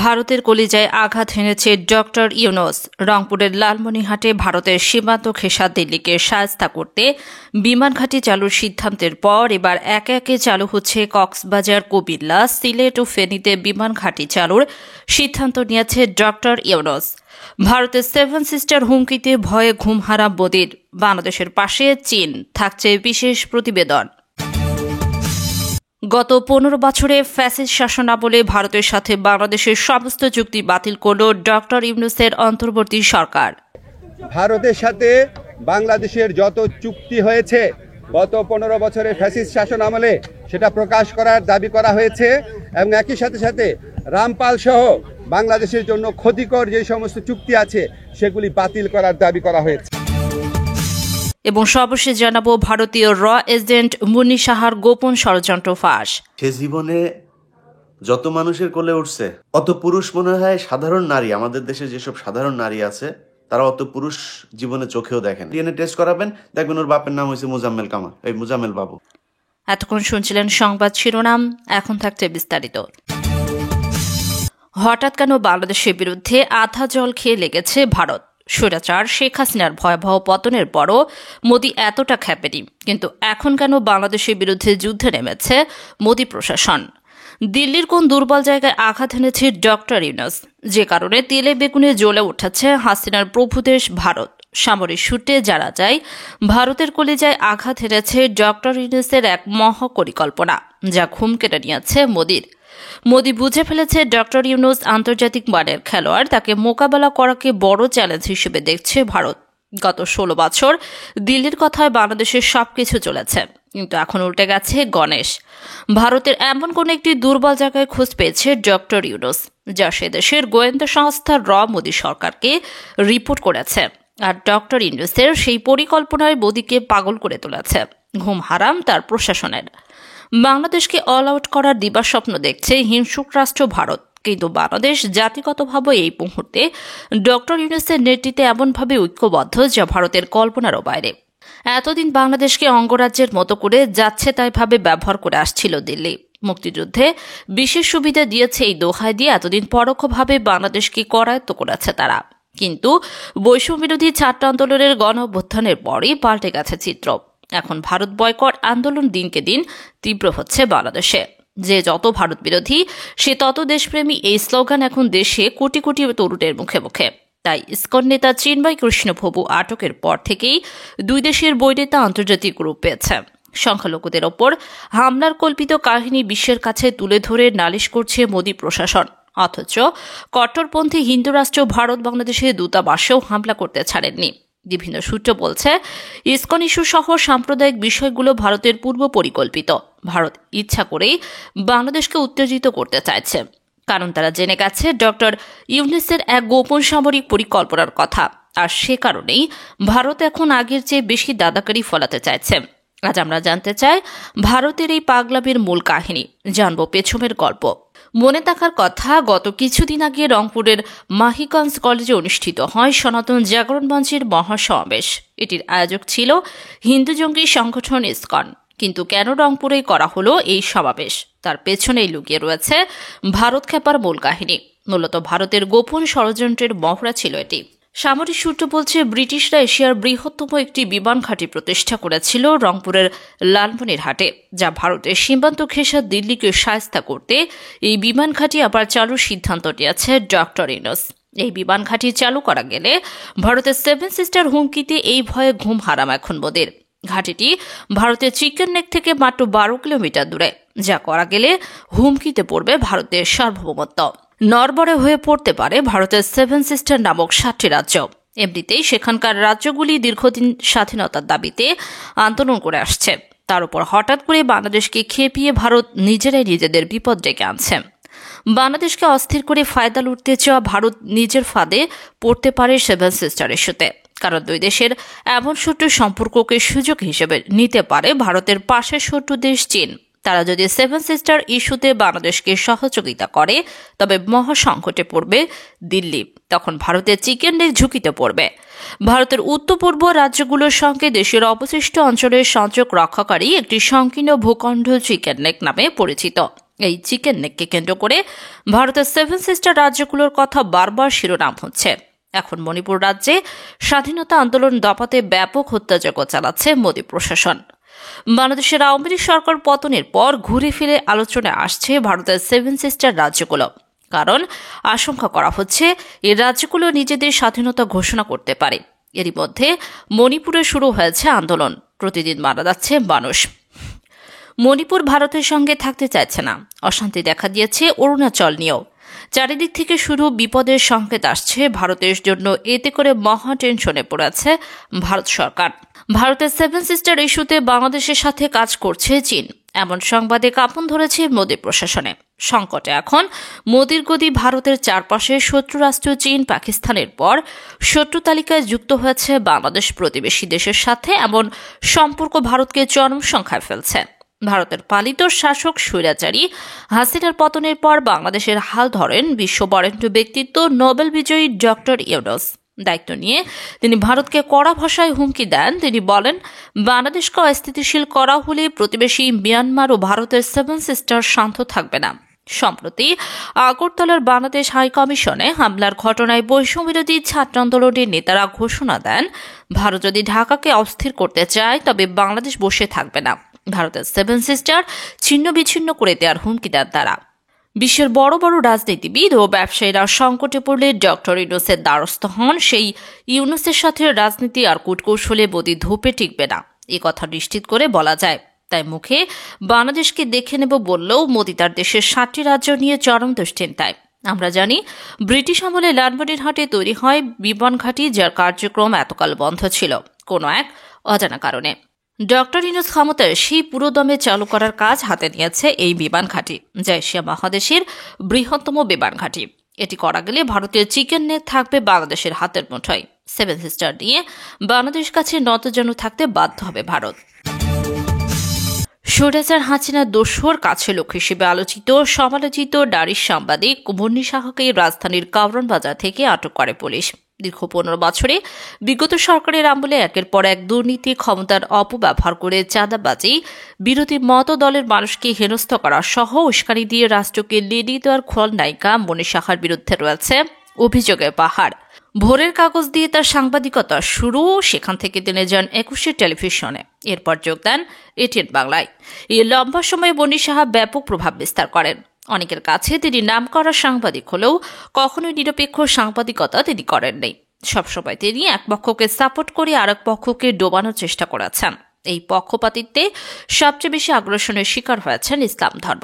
ভারতের কলিজায় আঘাত হেনেছে ডক্টর ইউনূস। রংপুরের লালমনিরহাটে ভারতের সীমান্ত ঘেঁষা দিল্লিকে শায়েস্তা করতে বিমান ঘাঁটি চালুর সিদ্ধান্তের পর এবার একে একে চালু হচ্ছে কক্সবাজার, কুমিল্লা, সিলেট ও ফেনীতে বিমান ঘাঁটি চালুর সিদ্ধান্ত নিয়েছে ডক্টর ইউনূস। ভারতের সেভেন সিস্টার হুমকিতে ভয়ে ঘুমহারাম মোদির। বাংলাদেশের পাশে চীন, থাকছে বিশেষ প্রতিবেদন। গত 15 বছরে ফ্যাসিস্ট শাসনামলে ভারতের সাথে বাংলাদেশের সমস্ত চুক্তি বাতিল করল ডক্টর ইউনূসের অন্তর্বর্তী সরকার। ভারতের সাথে বাংলাদেশের যত চুক্তি হয়েছে গত 15 বছরে ফ্যাসিস্ট শাসন আমলে সেটা প্রকাশ করার দাবি করা হয়েছে এবং একই সাথে রামপাল সহ বাংলাদেশের জন্য ক্ষতিকর যে সমস্ত চুক্তি আছে সেগুলি বাতিল করার দাবি করা হয়েছে। এবং সর্বশেষ জানাবো ভারতীয় র এজেন্ট মুন্নি সাহার গোপন ষড়যন্ত্র ফাঁস। সে জীবনে যত মানুষের কোলে উঠছে অত পুরুষ মনে হয় সাধারণ নারী, আমাদের দেশে যেসব সাধারণ নারী আছে তারা অত পুরুষ জীবনে চোখেও দেখেন। ডিএনএ টেস্ট করাবেন, দেখবেন ওর বাপের নাম হয়েছে মুজাম্মেল কামাল, এই মুজাম্মেল বাবু। এতক্ষণ শুনছিলেন সংবাদ শিরোনাম, এখন থাকছে বিস্তারিত। হঠাৎ কেন বাংলাদেশের বিরুদ্ধে আধা জল খেয়ে লেগেছে ভারত? স্বৈরাচার শেখ হাসিনার ভয়াবহ পতনের পরও মোদি এতটা ক্ষেপেনি, কিন্তু এখন কেন বাংলাদেশের বিরুদ্ধে যুদ্ধে নেমেছে মোদি প্রশাসন? দিল্লির কোন দুর্বল জায়গায় আঘাত এনেছে ডক্টর ইউনূস, যে কারণে তেলে বেগুনে জ্বলে উঠেছে হাসিনার প্রভুদেশ ভারত? সামরিক সূত্রে জানা যায়, ভারতের কলিজায় আঘাত হেনেছে ডক্টর ইউনূসের এক মহাপরিকল্পনা, যা ঘুম কেড়ে নিয়েছে মোদির। মোদি বুঝে ফেলেছে ডক্টর ইউনূস আন্তর্জাতিক মানের খেলোয়াড়, তাকে মোকাবেলা করাকে বড় চ্যালেঞ্জ হিসেবে দেখছে ভারত। গত 16 বছর দিল্লির কথায় বাংলাদেশের সবকিছু চলেছে, কিন্তু এখন উল্টে গেছে গণেশ। ভারতের এমন কোন একটি দুর্বল জায়গায় খোঁজ পেয়েছে ডক্টর ইউনূস, যা সে দেশের গোয়েন্দা সংস্থা র মোদি সরকারকে রিপোর্ট করেছে। আর ডক্টর ইউনূসের সেই পরিকল্পনায় মোদিকে পাগল করে তুলেছে। ঘুম হারাম তার প্রশাসনের। বাংলাদেশকে অল আউট করার দিবাস্বপ্ন দেখছে হিংসুক রাষ্ট্র ভারত, কিন্তু বাংলাদেশ জাতিগতভাবে এই মুহূর্তে ডক্টর ইউনূসের নেতৃত্বে এমনভাবে ঐক্যবদ্ধ যা ভারতের কল্পনারও বাইরে। এতদিন বাংলাদেশকে অঙ্গরাজ্যের মতো করে যাচ্ছে তাই ভাবে ব্যবহার করে আসছিল দিল্লি। মুক্তিযুদ্ধে বিশেষ সুবিধা দিয়েছে এই দোহাই দিয়ে এতদিন পরোক্ষভাবে বাংলাদেশকে করায়ত্ত করেছে তারা। কিন্তু বৈষম্যবিরোধী ছাত্র আন্দোলনের গণ অভ্যুত্থানের পরই পাল্টে গেছে চিত্র। এখন ভারত বয়কট আন্দোলন দিনকে দিন তীব্র হচ্ছে বাংলাদেশে। যে যত ভারত বিরোধী সে তত দেশপ্রেমী, এই স্লোগান এখন দেশে কোটি কোটি তরুণের মুখে মুখে। তাই ইসকন নেতা চিন্ময় কৃষ্ণ প্রভু আটকের পর থেকেই দুই দেশের বৈরিতা আন্তর্জাতিক রূপ পেয়েছে। সংখ্যালঘুদের ওপর হামলার কল্পিত কাহিনী বিশ্বের কাছে তুলে ধরে নালিশ করছে মোদি প্রশাসন, অথচ কট্টরপন্থী হিন্দু রাষ্ট্র ভারত বাংলাদেশের দূতাবাসেও হামলা করতে ছাড়েননি। বিভিন্ন সূত্র বলছে, ইসকন ইস্যু সহ সাম্প্রদায়িক বিষয়গুলো ভারতের পূর্ব পরিকল্পিত। ভারত ইচ্ছা করেই বাংলাদেশকে উত্তেজিত করতে চাইছে, কারণ তারা জেনে গেছে ডক্টর ইউনূসের এক গোপন সামরিক পরিকল্পনার কথা। আর সে কারণেই ভারত এখন আগের চেয়ে বেশি দাদাকারি ফলাতে চাইছে। আজ আমরা জানতে চাই ভারতের এই পাগলামির মূল কাহিনী, জানব পেছনের গল্প। মনে থাকার কথা, গত কিছুদিন আগে রংপুরের মাহিগঞ্জ কলেজে অনুষ্ঠিত হয় সনাতন জাগরণ মঞ্চের মহাসমাবেশ। এটির আয়োজক ছিল হিন্দু জঙ্গি সংগঠন ইসকন। কিন্তু কেন রংপুরেই করা হলো এই সমাবেশ, তার পেছনেই লুকিয়ে রয়েছে ভারত খেপার মূল কাহিনী। মূলত ভারতের গোপন ষড়যন্ত্রের মহড়া ছিল এটি। সামরিক সূত্র বলছে, ব্রিটিশরা এশিয়ার বৃহত্তম একটি বিমান ঘাঁটি প্রতিষ্ঠা করেছিল রংপুরের লালমনিরহাটে, যা ভারতের সীমান্ত ঘেঁষা দিল্লিকে শায়েস্তা করতে এই বিমান ঘাঁটি আবার চালুর সিদ্ধান্ত নিয়েছে ডক্টর ইউনূস। এই বিমান ঘাঁটি চালু করা গেলে ভারতের সেভেন সিস্টার হুমকিতে এই ভয়ে ঘুম হারাম এখন মোদির। ঘাঁটিটি ভারতের চিকেন নেক থেকে মাত্র 12 কিলোমিটার দূরে, যা করা গেলে হুমকিতে পড়বে ভারতের সার্বভৌমত্ব। নড়বড়ে হয়ে পড়তে পারে ভারতের সেভেন সিস্টার নামক 7টি রাজ্য। এমনিতেই সেখানকার রাজ্যগুলি দীর্ঘদিন স্বাধীনতার দাবিতে আন্দোলন করে আসছে। তার উপর হঠাৎ করে বাংলাদেশকে খেপিয়ে ভারত নিজেরাই নিজেদের বিপদ ডেকে আনছে। বাংলাদেশকে অস্থির করে ফায়দা লুটতে চাওয়া ভারত নিজের ফাঁদে পড়তে পারে সেভেন সিস্টার ইস্যুতে, কারণ দুই দেশের এমন শত্রু সম্পর্ককে সুযোগ হিসেবে নিতে পারে ভারতের পাশের শত্রু দেশ চীন। তারা যদি সেভেন সিস্টার ইস্যুতে বাংলাদেশকে সহযোগিতা করে, তবে মহাসংকটে পড়বে দিল্লি। তখন ভারতের চিকেন নেক ঝুঁকিতে পড়বে। ভারতের উত্তর পূর্ব রাজ্যগুলোর সঙ্গে দেশের অবশিষ্ট অঞ্চলের সংযোগ রক্ষাকারী একটি সংকীর্ণ ভূখণ্ড চিকেন নেক নামে পরিচিত। এই চিকেন নেককে কেন্দ্র করে ভারতের 7 সিস্টার রাজ্যগুলোর কথা বারবার শিরোনাম হচ্ছে। এখন মণিপুর রাজ্যে স্বাধীনতা আন্দোলন দপাতে ব্যাপক হত্যাযজ্ঞ চালাচ্ছে মোদী প্রশাসন। বাংলাদেশের আওয়ামী লীগ সরকার পতনের পর ঘুরে ফিরে আলোচনায় আসছে ভারতের 7 সিস্টার রাজ্যগুলো, কারণ আশঙ্কা করা হচ্ছে এই রাজ্যগুলো নিজেদের স্বাধীনতা ঘোষণা করতে পারে। এরই মধ্যে মণিপুরে শুরু হয়েছে আন্দোলন, প্রতিদিন মারা যাচ্ছে মানুষ। মণিপুর ভারতের সঙ্গে থাকতে চাইছে না, অশান্তি দেখা দিয়েছে অরুণাচল নিয়েও। চারিদিক থেকে শুরু বিপদের সংকেত আসছে ভারতের জন্য, এতে করে মহা টেনশনে পড়েছে ভারত সরকার। ভারতের 7 সিস্টার ইস্যুতে বাংলাদেশের সাথে কাজ করছে চীন, এমন সংবাদে কাঁপন ধরেছে মোদী প্রশাসনে। সংকটে এখন মোদীর গদি ভারতের চারপাশে শত্রু রাষ্ট্র চীন পাকিস্তানের পর শত্রু তালিকায় যুক্ত হয়েছে বাংলাদেশ। প্রতিবেশী দেশের সাথে এমন সম্পর্ক ভারতকে চরম সংখ্যায় ফেলছে। ভারতের পালিত শাসক স্বৈরাচারী হাসিনার পতনের পর বাংলাদেশের হাল ধরেন বিশ্ব বরেণ্য ব্যক্তিত্ব নোবেল বিজয়ী ডক্টর ইউনূস। দায়িত্ব নিয়ে তিনি ভারতকে কড়া ভাষায় হুমকি দেন। তিনি বলেন, বাংলাদেশকে অস্থিতিশীল করা হলে প্রতিবেশী মিয়ানমার ও ভারতের 7 সিস্টার শান্ত থাকবে না। সম্প্রতি আগরতলার বাংলাদেশ হাইকমিশনে হামলার ঘটনায় বৈষম্যবিরোধী ছাত্র আন্দোলনের নেতারা ঘোষণা দেন, ভারত যদি ঢাকাকে অস্থির করতে চায় তবে বাংলাদেশ বসে থাকবে না। ভারতের 7 সিস্টার ছিন্ন বিচ্ছিন্ন করে দেওয়ার হুমকি দেন তারা। বিশ্বের বড় বড় রাজনীতিবিদ ও ব্যবসায়ীরা সংকটে পড়লে ডক্টর ইউনূসের দ্বারস্থ হন। সেই ইউনূসের সাথে রাজনীতি আর কূটকৌশলে মোদি ধোপে টিকবে না, এ কথা নিশ্চিত করে বলা যায়। তাই মুখে বাংলাদেশকে দেখে নেব বললেও মোদি তার দেশের 7টি রাজ্য নিয়ে চরম দুশ্চিন্তায়। আমরা জানি ব্রিটিশ আমলে লালমনিরহাটে তৈরি হয় বিমান ঘাঁটি, যার কার্যক্রম এতকাল বন্ধ ছিল কোনো এক অজানা কারণে। ডক্টর ইউনূস ক্ষমতায় সেই পুরোদমে চালু করার কাজ হাতে নিয়েছে এই বিমান ঘাঁটি, যা এশিয়া মহাদেশের বৃহত্তম বিমান ঘাঁটি। এটি করা গেলে ভারতীয় চিকেন নেক থাকবে বাংলাদেশের হাতের মুঠোয়। 7 সিস্টার নিয়ে বাংলাদেশ কাছে নতজানু থাকতে বাধ্য হবে ভারত। স্বৈরাচার হাসিনার দোসর কাছে লোক হিসেবে আলোচিত সমালোচিত নারী সাংবাদিক মুন্নি সাহাকে রাজধানীর কারওয়ান বাজার থেকে আটক করে পুলিশ। দীর্ঘ 15 বছরে বিগত সরকারের আমলে একের পর এক দুর্নীতি, ক্ষমতার অপব্যবহার করে চাঁদাবাজি, বিরোধী মত দলের মানুষকে হেনস্থ করা সহ উস্কানি দিয়ে রাষ্ট্রকে লেডি দেওয়ার খলনায়িকা মুন্নি সাহার বিরুদ্ধে রয়েছে অভিযোগের পাহাড়। ভোরের কাগজ দিয়ে তার সাংবাদিকতা শুরু, সেখান থেকে তিনি যান 21 টেলিভিশনে, এরপর যোগ দেন এটিএন বাংলায়। এই লম্বা সময়ে মুন্নি সাহা ব্যাপক প্রভাব বিস্তার করেন। অনেকের কাছে তিনি নামকরা সাংবাদিক হলেও কখনোই নিরপেক্ষ সাংবাদিকতা তিনি করেননি। সবসময় তিনি এক পক্ষকে সাপোর্ট করে আরেক পক্ষকে ডোবানোর চেষ্টা করেছেন। এই পক্ষপাতিত্বে সবচেয়ে বেশি আগ্রাসনের শিকার হয়েছেন ইসলাম ধর্ম।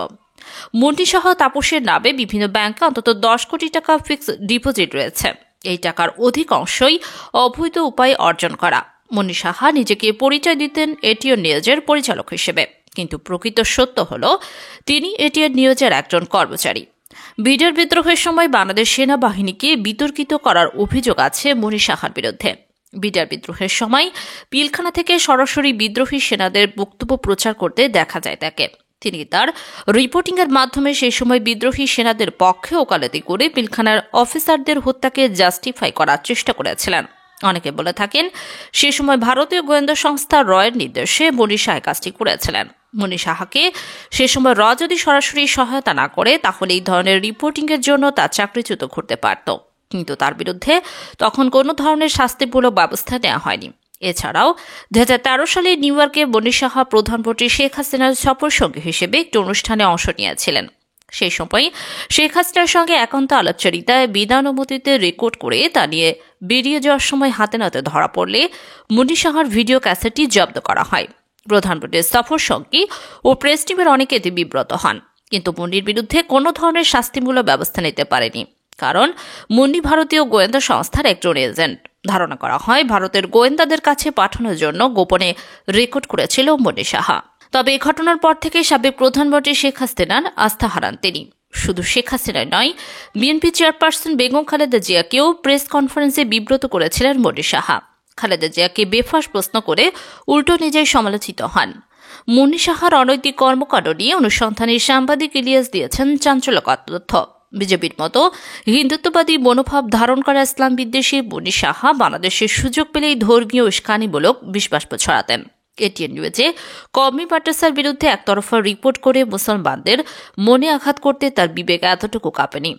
মুন্নি সহ তাপসের নামে বিভিন্ন ব্যাংকে অন্তত 10 কোটি টাকা ফিক্সড ডিপোজিট রয়েছে। এই টাকার অধিকাংশই অবৈধ উপায়ে অর্জন করা। মুন্নি সাহা নিজেকে পরিচয় দিতেন এটিএন নিউজের পরিচালক হিসেবে, কিন্তু প্রকৃত সত্য হল তিনি এটিএন নিউজের একজন কর্মচারী। বিডিআর বিদ্রোহের সময় বাংলাদেশ সেনাবাহিনীকে বিতর্কিত করার অভিযোগ আছে মুন্নি সাহার বিরুদ্ধে। বিডিআর বিদ্রোহের সময় পিলখানা থেকে সরাসরি বিদ্রোহী সেনাদের বক্তব্য প্রচার করতে দেখা যায় তাকে। তিনি তার রিপোর্টিংয়ের মাধ্যমে সেই সময় বিদ্রোহী সেনাদের পক্ষে ওকালতি করে পিলখানার অফিসারদের হত্যাকে জাস্টিফাই করার চেষ্টা করেছিলেন। অনেকে বলে থাকেন সে সময় ভারতীয় গোয়েন্দা সংস্থা রয়ের নির্দেশে মুন্নি সাহা কাজটি করেছিলেন। মুন্নি সাহাকে সে সময় র যদি সরাসরি সহায়তা না করে তাহলে এই ধরনের রিপোর্টিংয়ের জন্য তার চাকরিচ্যুত করতে পারত, কিন্তু তার বিরুদ্ধে তখন কোনো ধরনের শাস্তিমূলক ব্যবস্থা নেওয়া হয়নি। এছাড়াও 2013 সালে নিউ ইয়র্কে মুন্নি সাহা প্রধানমন্ত্রী শেখ হাসিনার সফরসঙ্গী হিসেবে একটি অনুষ্ঠানে অংশ নিয়েছিলেন। সেই সময় শেখ হাসিনার সঙ্গে একান্ত আলাপচারিতায় বিনা অনুমতিতে রেকর্ড করে তা নিয়ে বেরিয়ে যাওয়ার সময় হাতে নাতে ধরা পড়লে মুন্নি সাহার ভিডিও ক্যাসেটটি জব্দ করা হয়। প্রধানমন্ত্রীর সফরসঙ্গী ও প্রেস টিমের অনেকে এতে বিব্রত হন, কিন্তু মুন্নির বিরুদ্ধে কোনো ধরনের শাস্তিমূলক ব্যবস্থা নিতে পারেনি, কারণ মুন্নি ভারতীয় গোয়েন্দা সংস্থার একজন এজেন্ট। ধারণা করা হয় ভারতের গোয়েন্দাদের কাছে পাঠানোর জন্য গোপনে রেকর্ড করেছিল মুন্নি সাহা। তবে এই ঘটনার পর থেকে সাবেক প্রধানমন্ত্রী শেখ হাসিনার আস্থা হারান তিনি। শুধু শেখ হাসিনাই নয়, বিএনপি চেয়ারপারসন বেগম খালেদা জিয়াকেও প্রেস কনফারেন্সে বিব্রত করেছিলেন মুন্নি সাহা। খালেদা জিয়াকে বেফাঁস প্রশ্ন করে উল্টো নিজেই সমালোচিত হন। মুন্নি সাহার অনৈতিক কর্মকাণ্ড নিয়ে অনুসন্ধানী সাংবাদিক ইলিয়াস দিয়েছেন চাঞ্চল্যকর তথ্য। বিজেপির মতো হিন্দুত্ববাদী মনোভাব ধারণ করা ইসলাম বিদ্বেষী মুন্নি সাহা বাংলাদেশের সুযোগ পেলেই ধর্মীয় উস্কানিমূলক বিষবাষ্প ছড়াতেন। এটিএন নিউজে কওমি মাদ্রাসার বিরুদ্ধে একতরফা রিপোর্ট করে মুসলমানদের মনে আঘাত করতে তার বিবেক এতটুকু কাঁপেনি।